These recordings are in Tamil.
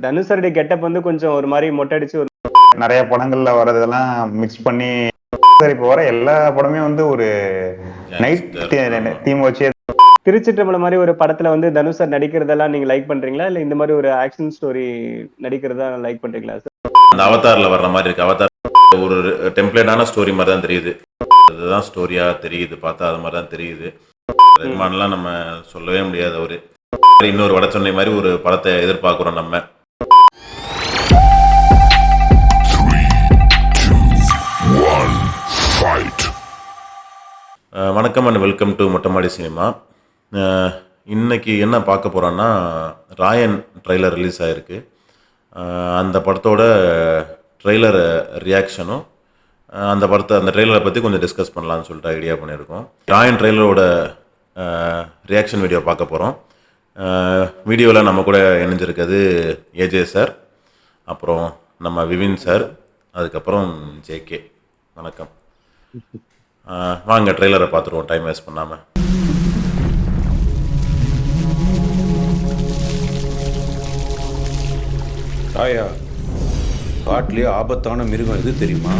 தனுஷருடைய கெட்டப் வந்து கொஞ்சம் ஒரு மாரி மொட்டை அடிச்சு ஒரு நிறைய படங்கள்ல வர்றதெல்லாம் மிக்ஸ் பண்ணி சார் இப்போ வர எல்லா படமே வந்து ஒரு நைட் தீம் வச்சு திருச்சிற்றம்பலம் மாரி ஒரு படத்துல வந்து தனுஷ் சார் நடிக்கிறதெல்லாம் நீங்க லைக் பண்றீங்களா? இல்ல இந்த மாரி ஒரு ஆக்ஷன் ஸ்டோரி நடிக்கிறதா லைக் பண்றீங்களா சார்? அந்த அவதார்ல வர்ற மாதிரி இருக்கு. அவதார் ஒரு டெம்ப்ளேட்டான ஸ்டோரி மாதிரி தான் தெரியுது. அதுதான் ஸ்டோரியா தெரியுது. பார்த்தா அது மாதிரி தான் தெரியுது. ரஹ்மான்லாம் நம்ம சொல்லவே முடியாது. அவரு இன்னொரு வடச்சென்னை மாதிரி ஒரு படத்தை எதிர்பார்க்குறோம் நம்ம. வணக்கம் and welcome to Mottaimaadi cinema. இன்னைக்கு என்ன பார்க்க போகிறோன்னா, ராயன் ட்ரெய்லர் ரிலீஸ் ஆகிருக்கு. அந்த படத்தோட ட்ரெய்லர் ரியாக்ஷனும் அந்த ட்ரெய்லரை பற்றி கொஞ்சம் டிஸ்கஸ் பண்ணலான்னு சொல்லிட்டு ஐடியா பண்ணியிருக்கோம். ராயன் ட்ரெய்லரோட ரியாக்ஷன் வீடியோ பார்க்க போகிறோம். வீடியோவில் நம்ம கூட இணைஞ்சிருக்கிறது ஏஜே சார், அப்புறம் நம்ம விவின் சார், அதுக்கப்புறம் ஜேகே. வணக்கம். வாங்க ட்ரெய்லரை பார்த்துருவோம் டைம் வேஸ்ட் பண்ணாமல். ராயா, காட்டிலே ஆபத்தான மிருகம் எது தெரியுமா?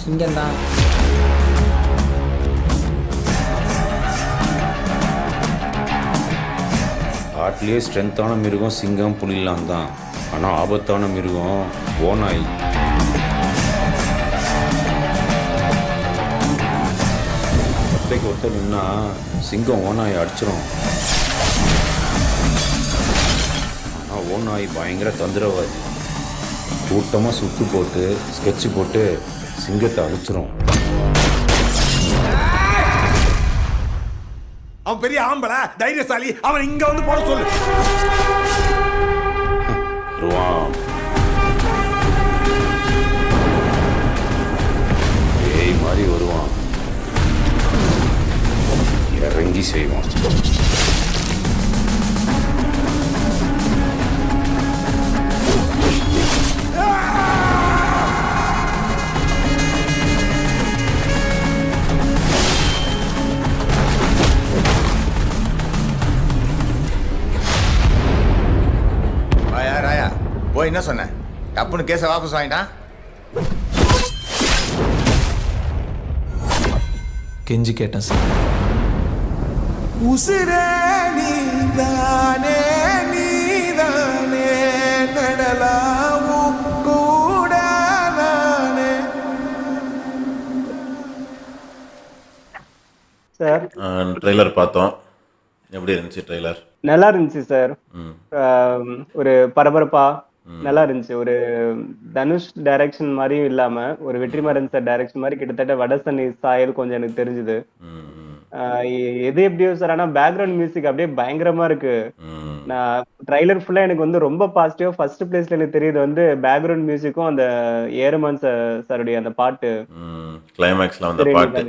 சிங்கம்தான். காட்டிலே ஸ்ட்ரென்த்தான மிருகம் சிங்கம் புலிலாம் தான். ஆனால் ஆபத்தான மிருகம் ஓநாய். ஒத்தைக்கு ஒத்த நின்னா சிங்கம் ஓநாயை அடிச்சிடும். ஆனால் ஓநாய் பயங்கர தந்திரவாதி. கூட்டமாக சுட்டு போட்டு ஸ்கெட்சு போட்டு சிங்கத்தை அழிச்சிரும். அவன் பெரிய ஆம்பளை, தைரியசாலி. அவன் இங்க வந்து போட சொல்லு. ஏய் மாதிரி வருவான், இறங்கி செய்வான். ராயா போய் என்ன சொன்ன? டப்புன்னு கேஸை வாபஸ் வாங்கிட்டான். கெஞ்சி கேட்டேன் சார். உசிரே நீதானே நீதானே நடலாவும் கூட நானே. சார் ட்ரெய்லர் பார்த்தோம். எப்படி இருந்துச்சு ட்ரெய்லர்? நல்லா இருந்துச்சு சார். ஒரு பரபரப்பா நல்லா இருந்துச்சு. ஒரு தனுஷ் டைரக்ஷன் மாதிரியும் இல்லாம ஒரு வெற்றிமாறன் சார் டைரக்ஷன் மாதிரி கிட்டத்தட்ட வடசென்னை சாயல் கொஞ்சம் எனக்கு தெரிஞ்சுது. எது எப்படியோ சார், ஆனா பேக்ரவுண்ட் மியூசிக் அப்படியே பயங்கரமா இருக்கு. நான் ட்ரைலர் ஃபுல்லா எனக்கு வந்து ரொம்ப பாசிட்டிவா ஃபர்ஸ்ட் பிளேஸ்ல எனக்கு தெரியுது வந்து பேக்ரவுண்ட் மியூசிக்கும் அந்த ஏரமான் சாருடைய அந்த பாட்டு கிளைமேக்ஸ்ல வந்த பாட்டு.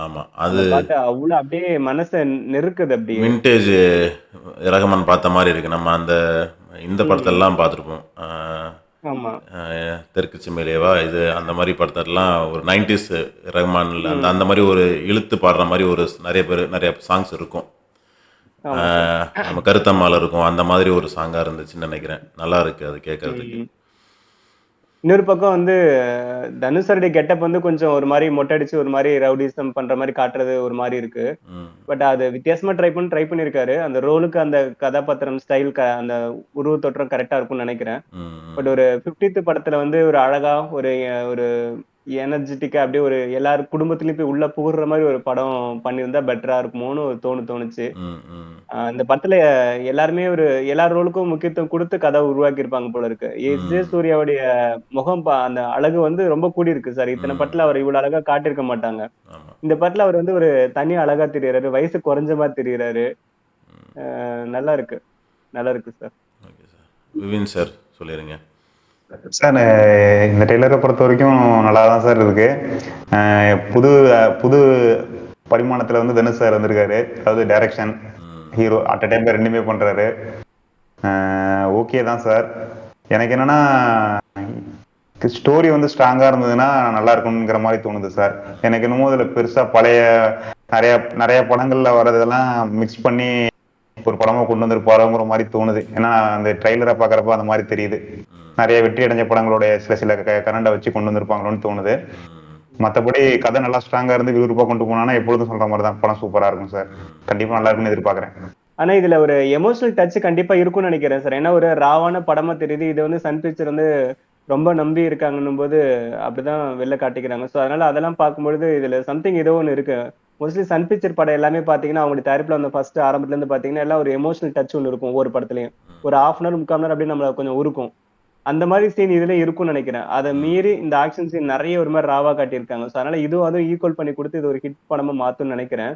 ஆமா, அது பாட்டு அவ்வளவு அப்படியே மனசை நெருக்குது. அப்படியே விண்டேஜ் ரஹ்மான் பார்த்த மாதிரி இருக்கு. நம்ம இந்த படத்தெல்லாம் பார்த்துருப்போம். தெற்கு சிம்மேலேவா இது அந்த மாதிரி படத்தெல்லாம் ஒரு 90s ரஹ்மான்ல அந்த மாதிரி ஒரு இழுத்து பாடுற மாதிரி ஒரு நிறைய சாங்ஸ் இருக்கும். நம்ம கருத்தம்மால இருக்கும். அந்த மாதிரி ஒரு சாங்கா இருந்துச்சுன்னு நினைக்கிறேன். நல்லா இருக்கு அது கேட்கறதுக்கு. இன்னொரு பக்கம் வந்து தனுஷருடைய கெட்டப் வந்து கொஞ்சம் ஒரு மாதிரி மொட்டை அடிச்சு ஒரு மாதிரி ரவுடிசம் பண்ற மாதிரி காட்டுறது ஒரு மாதிரி இருக்கு. பட் அது வித்தியாசமா ட்ரை பண்ணிருக்காரு. அந்த ரோலுக்கு அந்த கதாபாத்திரம் ஸ்டைல் அந்த உருவ தோற்றம் கரெக்டா இருக்கும்னு நினைக்கிறேன். பட் ஒரு 50th படத்துல வந்து ஒரு அழகா ஒரு ஒரு எனர்ஜெட்டிக்கா அப்படியே ஒரு எல்லாரும் குடும்பத்திலயும் போய் உள்ள புகுற மாதிரி ஒரு படம் பண்ணியிருந்தா பெட்டரா இருக்குமோன்னு தோணுச்சு. இந்த படத்துல எல்லாருமே எல்லா ரோலுக்கும் முக்கியத்துவம் கொடுத்து கதை உருவாக்கி இருப்பாங்க போல இருக்கு. எஸ்.ஜே. சூர்யாவுடைய முகம் அந்த அழகு வந்து ரொம்ப கூடி இருக்கு சார். இத்தனை படத்துல அவர் இவ்வளவு அழகா காட்டியிருக்க மாட்டாங்க. இந்த படத்துல அவர் வந்து ஒரு தனி அழகா தெரியறாரு. வயசு குறைஞ்ச மாதிரி தெரியறாரு. நல்லா இருக்கு சார். விவின் சார் சொல்லிருங்க சார். இந்த ட்ரெய்லரை பொறுத்த வரைக்கும் நல்லா தான் சார் இருக்கு. புது பரிமாணத்துல வந்து தனுஷ் சார் வந்திருக்காரு. அதாவது டைரக்ஷன், ஹீரோ அட் அ டைம்ல ரெண்டுமே பண்றாரு. ஓகே தான் சார். எனக்கு என்னன்னா ஸ்டோரி வந்து ஸ்ட்ராங்கா இருந்ததுன்னா நல்லா இருக்குங்கிற மாதிரி தோணுது சார். எனக்கு என்னமோ இதுல பெருசா பழைய நிறைய படங்கள்ல வர்றதெல்லாம் மிக்ஸ் பண்ணி ஒரு படமா கொண்டு வந்திருப்பாருங்கிற மாதிரி தோணுது. ஏன்னா அந்த ட்ரெய்லரை பாக்குறப்ப அந்த மாதிரி தெரியுது. நிறைய வெற்றி அடைஞ்ச படங்களுடைய சில கரண்டை வச்சு கொண்டு வந்திருப்பாங்களோன்னு தோணுது. மத்தபடி கதை நல்லா ஸ்ட்ராங்கா இருந்து விறுவிறுப்பா கொண்டு போனானா எப்பொழுதும் சொல்ற மாதிரி தான் படம் சூப்பரா இருக்கும் சார். கண்டிப்பா நல்லா இருக்கும்னு எதிர்பார்க்கறேன். ஆனா இதுல ஒரு எமோஷனல் டச் கண்டிப்பா இருக்கும்னு நினைக்கிறேன் சார். ஏன்னா ஒரு ராவான படமா தெரியுது. இது வந்து சன் பிக்சர் வந்து ரொம்ப நம்பி இருக்காங்கன்னும் போது அப்படிதான் வெளில காட்டிக்கிறாங்க. ஸோ அதனால அதெல்லாம் பார்க்கும்பொழுது இதுல சம்திங் ஏதோ ஒன்று இருக்கு. மோஸ்ட்லி சன் பிக்சர் படம் எல்லாமே பாத்தீங்கன்னா அவங்களுடைய தயாரிப்புல வந்து ஃபர்ஸ்ட் ஆரம்பத்துல இருந்து பாத்தீங்கன்னா எல்லாம் ஒரு எமோஷனல் டச் ஒன்று இருக்கும் ஒவ்வொரு படத்துலயும். ஒரு ஹாஃப் அன் அவர் 3/4 மணி நேரம் அப்படியே நம்மள கொஞ்சம் உருக்கும். அந்த மாதிரி சீன் இதுல இருக்கும்னு நினைக்கிறேன். அதை மீறி இந்த ஆக்ஷன் சீன் நிறைய ஒரு மாதிரி ராவா காட்டியிருக்காங்க. ஸோ அதனால இதுவும் அதுவும் ஈக்குவல் பண்ணி கொடுத்து இது ஒரு ஹிட் படமா மாத்தும்னு நினைக்கிறேன்.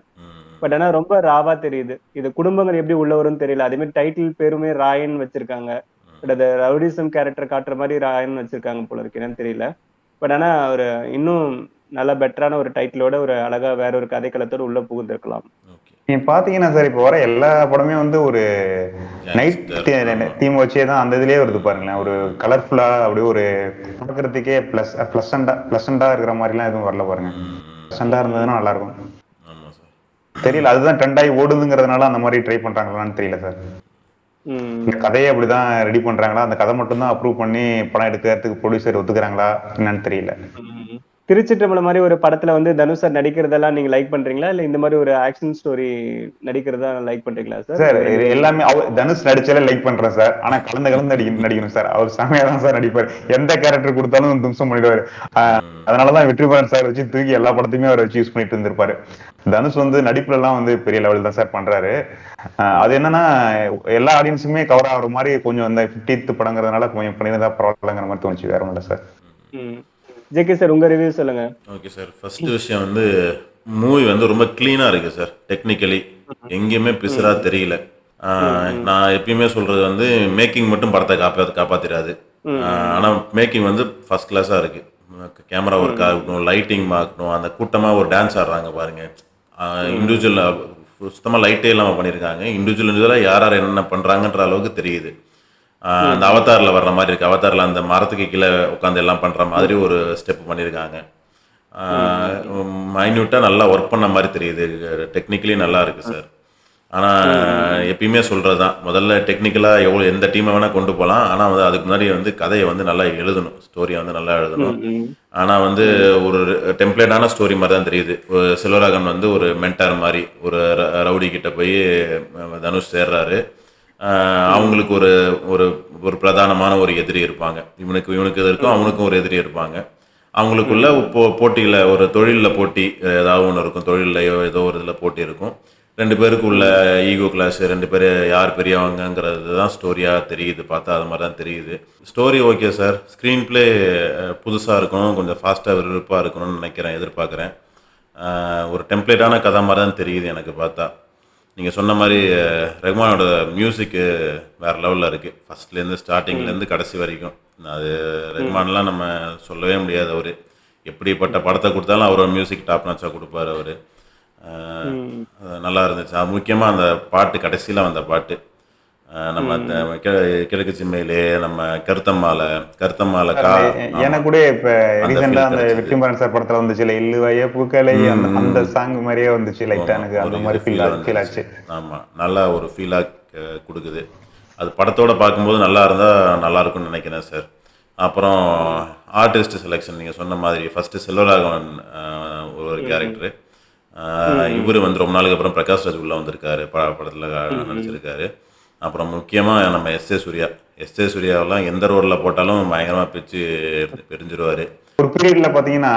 பட் ஆனா ரொம்ப ராவா தெரியுது. இது குடும்பங்கள் எப்படி உள்ள வரும்னு தெரியல. அதே மாதிரி டைட்டில் பேருமே ராயன் வச்சிருக்காங்க. பட் அது ரவுடிசம் கேரக்டர் காட்டுற மாதிரி ராயன் வச்சிருக்காங்க போல இருக்கு, என்னன்னு தெரியல. பட் ஆனா ஒரு இன்னும் நல்ல பெட்டரான ஒரு டைட்டிலோட ஒரு அழகா வேற ஒரு கதைக்களத்தோட உள்ள புகுந்திருக்கலாம். நீங்க பாத்தீங்கன்னா சார் இப்ப வர எல்லா படமே வந்து ஒரு நைட் தீம் வச்சே தான் அந்த இதுலயே வருது பாருங்களேன். ஒரு கலர்ஃபுல்லா அப்படியே ஒரு பாக்குறதுக்கே பிளசண்டா இருக்கிற மாதிரி எல்லாம் எதுவும் வரல பாருங்க. பிளசண்டா இருந்ததுன்னா நல்லா இருக்கும். தெரியல, அதுதான் ட்ரெண்ட் ஆகி ஓடுதுங்கிறதுனால அந்த மாதிரி ட்ரை பண்றாங்களான்னு தெரியல சார். இந்த கதையை அப்படிதான் ரெடி பண்றாங்களா, அந்த கதை மட்டும் தான் அப்ரூவ் பண்ணி படம் எடுக்கிறதுக்கு ப்ரொடியூசர் ஒத்துக்கிறாங்களா என்னன்னு தெரியல. திருச்சிற்றம்பலம் மாதிரி ஒரு படத்துல வந்து தனுஷ் சார் நடிக்கிறதெல்லாம் நீங்க லைக் பண்றீங்களா, இல்ல இந்த மாதிரி ஒரு ஆக்ஷன் ஸ்டோரி நடிக்கிறதா லைக் பண்றீங்களா சார்? சார் எல்லாமே தனுஷ் நடிச்சாலே லைக் பண்றேன் சார். ஆனா கலந்து நடிக்கணும் சார். அவர் செமையா தான் சார் நடிப்பார். எந்த கேரக்டர் கொடுத்தாலும் தும்சம் பண்ணிடுவாரு. அதனாலதான் வெற்றிமாறன் சார் வச்சு தூக்கி எல்லா படத்தையுமே அவர் வச்சு யூஸ் பண்ணிட்டு இருந்திருப்பாரு. தனுஷ் வந்து நடிப்புல எல்லாம் வந்து பெரிய லெவல் தான் சார் பண்றாரு. அது என்னன்னா எல்லா ஆடியன்ஸுமே கவர் ஆகிற மாதிரி கொஞ்சம் அந்த 50th படங்கிறதுனால கொஞ்சம் பண்ணிருந்தா பரவாயில்லங்கிற மாதிரி தோணுச்சு, வேற ஒன்றும் இல்லை சார். ஜேகே சார் உங்க ரிவ்யூ சொல்லுங்க. ஓகே சார், ஃபர்ஸ்ட் விஷயம் வந்து மூவி வந்து ரொம்ப கிளீனா இருக்கு சார். டெக்னிக்கலி எங்கேயுமே பிசுறா தெரியல. நான் எப்பயுமே சொல்றது வந்து மேக்கிங் மட்டும் படத்தை காப்பாத்திராது. ஆனா மேக்கிங் வந்து ஃபர்ஸ்ட் கிளாஸா இருக்கு. கேமரா ஒர்க் ஆகட்டும், லைட்டிங் ஆகட்டும், அந்த கூட்டமா ஒரு டான்ஸ் ஆடுறாங்க பாருங்க, இண்டிவிஜுவல் சுத்தமா லைட்டே இல்லாம பண்ணியிருக்காங்க. இண்டிவிஜுவலாக யார் யார் என்னென்ன பண்றாங்கன்ற அளவுக்கு தெரியுது. அந்த அவதாரில் வர்ற மாதிரி இருக்கு. அவதாரில் அந்த மரத்துக்கு கீழே உட்காந்து எல்லாம் பண்ற மாதிரி ஒரு ஸ்டெப் பண்ணியிருக்காங்க. மைன்யூட்டாக நல்லா ஒர்க் பண்ண மாதிரி தெரியுது. டெக்னிக்கலி நல்லா இருக்கு சார். ஆனால் எப்பயுமே சொல்கிறது தான், முதல்ல டெக்னிக்கலாக எந்த டீமை வேணால் கொண்டு போகலாம். ஆனால் வந்து அதுக்கு முன்னாடி வந்து கதையை வந்து நல்லா எழுதணும், ஸ்டோரியை வந்து நல்லா எழுதணும். ஆனால் வந்து ஒரு டெம்ப்ளேட்டான ஸ்டோரி மாதிரி தான் தெரியுது. ஒரு செல்வராகவன் வந்து ஒரு மென்டார் மாதிரி ஒரு ரவுடி கிட்ட போய் தனுஷ் சேர்றாரு. அவங்களுக்கு ஒரு ஒரு ஒரு பிரதானமான ஒரு எதிரி இருப்பாங்க. இவனுக்கு இது இருக்கும், அவனுக்கும் ஒரு எதிரி இருப்பாங்க. அவங்களுக்குள்ள போட்டியில் ஒரு தொழிலில் போட்டி ஏதாவது ஒன்று இருக்கும். தொழிலையோ ஏதோ ஒரு இதில் போட்டி இருக்கும். 2 பேருக்கு உள்ள ஈகோ கிளாஸ், 2 பேர் யார் பெரியவங்கிறது தான் ஸ்டோரியாக தெரியுது. பார்த்தா அது மாதிரி தான் தெரியுது. Story okay sir. Screen play புதுசாக இருக்கணும், கொஞ்சம் ஃபாஸ்ட்டாக விறுவிறுப்பாக இருக்கணும்னு நினைக்கிறேன், எதிர்பார்க்குறேன். ஒரு டெம்ப்ளேட்டான கதை மாதிரி தான் தெரியுது எனக்கு பார்த்தா. நீங்கள் சொன்ன மாதிரி ரஹ்மானோட மியூசிக்கு வேறு லெவலில் இருக்குது. ஃபஸ்ட்லேருந்து ஸ்டார்டிங்லேருந்து கடைசி வரைக்கும். அது ரஹ்மான்லாம் நம்ம சொல்லவே முடியாது. அவர் எப்படிப்பட்ட படத்தை கொடுத்தாலும் அவரோட மியூசிக் டாப் நாச்சாக கொடுப்பார் அவர். நல்லா இருந்துச்சு. அது முக்கியமாக அந்த பாட்டு, கடைசியில் வந்த பாட்டு, நம்ம அந்த கிழக்கு சிம்மையிலே நம்ம கருத்தம்மாலை எனக்கு கூட இப்ப ரீசெண்டா அந்த வெற்றிமாறன் சார் படத்துல வந்துச்சு இல்லுவைய பூக்களை, அந்த சாங் மாதிரியே வந்துச்சு. லைட்டா எனக்கு அந்த மாதிரி ஃபீல் ஆச்சு. ஆமா, நல்லா ஒரு ஃபீலா கொடுக்குது. அது படத்தோட பார்க்கும்போது நல்லா இருந்தா நல்லா இருக்கும்னு நினைக்கிறேன் சார். அப்புறம் ஆர்டிஸ்ட் செலெக்ஷன் நீங்கள் சொன்ன மாதிரி ஃபர்ஸ்ட் செல்வராகவன் ஒரு கேரக்டரு. இவர் வந்து ரொம்ப நாளுக்கு அப்புறம் பிரகாஷ் ராஜ் உள்ள வந்திருக்காரு, படத்தில் நடிச்சிருக்காரு. அப்புறம் முக்கியமாக நம்ம எஸ் ஏ சூர்யாவெல்லாம் எந்த ரோலில் போட்டாலும் பயங்கரமாக பிரிஞ்சிருவார். ஒரு பீரியட்ல பார்த்தீங்கன்னா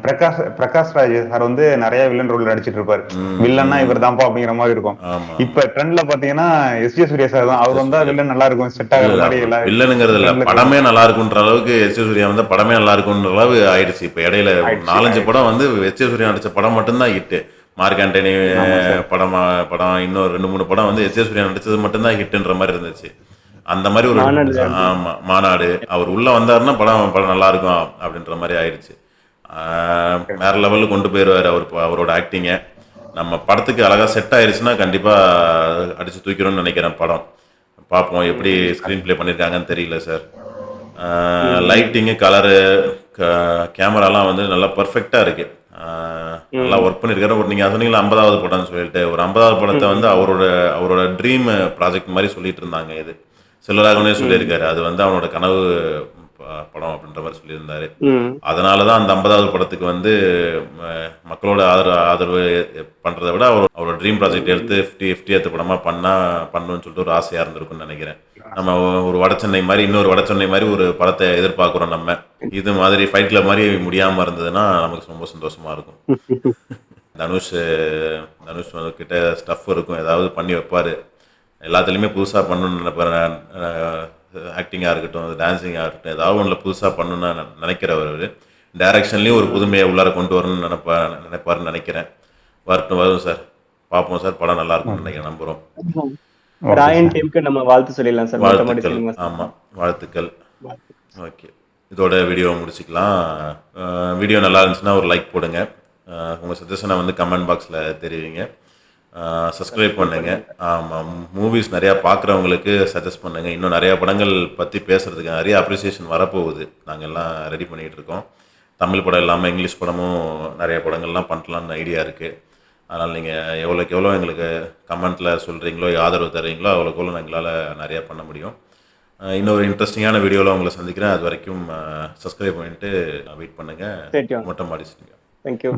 பிரகாஷ் ராஜ் சார் வந்து நிறைய வில்லன் ரோல் நடிச்சிட்டு இருப்பாரு. வில்லன்னா இவர் தான்ப்பா அப்படிங்கிற மாதிரி இருக்கும். இப்ப ட்ரெண்ட்ல பாத்தீங்கன்னா எஸ் ஜே சூர்யா சார் தான். அவர் வந்தா வில்லன் நல்லா இருக்கும், செட் ஆகிற மாதிரி. வில்லனுங்கிறது இல்ல, படமே நல்லா இருக்குன்ற அளவுக்கு எஸ் ஜே சூர்யா வந்து படமே நல்லா இருக்குன்ற அளவு ஆயிடுச்சு. இப்ப இடையில 4-5 படம் வந்து எஸ் ஜே சூர்யா நடிச்ச படம் மட்டும்தான் ஹிட். மார்க் ஆண்டனி படம், இன்னும் 2-3 படம் வந்து எஸ் ஜே சூர்யா நடிச்சது மட்டும்தான் ஹிட்ன்ற மாதிரி இருந்துச்சு. அந்த மாதிரி ஒரு மாநாடு அவர் உள்ள வந்தாருன்னா படம் நல்லா இருக்கும் அப்படின்ற மாதிரி ஆயிடுச்சு. வேற லெவலில் கொண்டு போயிடுவார் அவரோட ஆக்டிங்கை. நம்ம படத்துக்கு அழகாக செட் ஆயிடுச்சுன்னா கண்டிப்பாக அடித்து தூக்கிறோம்னு நினைக்கிறேன். படம் பார்ப்போம் எப்படி ஸ்க்ரீன் ப்ளே பண்ணியிருக்காங்கன்னு தெரியல சார். லைட்டிங்கு, கலரு, கேமராலாம் வந்து நல்லா பர்ஃபெக்டாக இருக்குது. நல்லா ஒர்க் பண்ணியிருக்காரு. ஒரு நீங்கள் சொன்னீங்களா 50வது படம்னு சொல்லிட்டு, ஒரு 50வது படத்தை வந்து அவரோட ட்ரீம் ப்ராஜெக்ட் மாதிரி சொல்லிட்டு இருந்தாங்க. இது செல்வராகவனே சொல்லியிருக்காரு, அது வந்து அவனோட கனவு படம் அப்படின்ற மாதிரி சொல்லியிருந்தாரு. அதனால தான் அந்த 50வது படத்துக்கு வந்து மக்களோட ஆதரவு பண்ணுறதை விட அவரோட ட்ரீம் ப்ராஜெக்ட் எடுத்து 50th படமாக பண்ணணும்னு சொல்லிட்டு ஒரு ஆசையாக இருந்திருக்குன்னு நினைக்கிறேன். நம்ம ஒரு வடச்சென்னை மாதிரி இன்னொரு வடச்சென்னை மாதிரி ஒரு படத்தை எதிர்பார்க்குறோம். நம்ம இது மாதிரி ஃபைட் கிளப் மாதிரி முடியாமல் இருந்ததுன்னா நமக்கு ரொம்ப சந்தோஷமாக இருக்கும். தனுஷ் கிட்ட ஸ்டஃப் இருக்கும், ஏதாவது பண்ணி வைப்பார். எல்லாத்துலேயுமே புதுசாக பண்ணணும்னு நினைப்பேன். ஆக்டிங்காக இருக்கட்டும், டான்ஸிங்காக இருக்கட்டும், ஏதாவது ஒன்றில் புதுசாக பண்ணணும்னு நினைக்கிறவர். டைரக்ஷன்லேயும் ஒரு புதுமையை உள்ளார கொண்டு வரணும்னு நினைப்பாருன்னு நினைக்கிறேன். வரும் சார், பார்ப்போம் சார். படம் நல்லா இருக்கும்னு நினைக்கிறேன், நம்புகிறோம். ராயன் டீமுக்கு நம்ம வாழ்த்து சொல்லிடலாம் சார். வாழ்த்துக்கள். ஆமாம், வாழ்த்துக்கள். ஓகே, இதோட வீடியோவை முடிச்சுக்கலாம். வீடியோ நல்லா இருந்துச்சுன்னா ஒரு லைக் போடுங்க. உங்கள் சஜஷனை வந்து கமெண்ட் பாக்ஸில் தெரிவிங்க. சப்ஸ்கிரைப் பண்ணுங்க. ஆமாம், மூவிஸ் நிறையா பார்க்குறவங்களுக்கு சஜஸ்ட் பண்ணுங்கள். இன்னும் நிறையா படங்கள் பற்றி பேசுகிறதுக்கு நிறைய அப்ரிசியேஷன் வரப்போகுது. நாங்கள் எல்லாம் ரெடி பண்ணிகிட்டு இருக்கோம். தமிழ் படம் இல்லாமல் இங்கிலீஷ் படமும் நிறைய படங்கள்லாம் பண்ணலான்னு ஐடியா இருக்குது. அதனால் நீங்கள் எவ்வளோக்கு எவ்வளோ எங்களுக்கு கமெண்ட்டில் சொல்கிறீங்களோ, ஆதரவு தர்றீங்களோ, அவ்வளோக்கு எவ்வளோ எங்களால் நிறையா பண்ண முடியும். இன்னொரு இன்ட்ரெஸ்டிங்கான வீடியோவில் உங்களை சந்திக்கிறேன். அது வரைக்கும் சப்ஸ்கிரைப் பண்ணிட்டு வெயிட் பண்ணுங்கள். மொட்டை மாடி. தேங்க்யூ.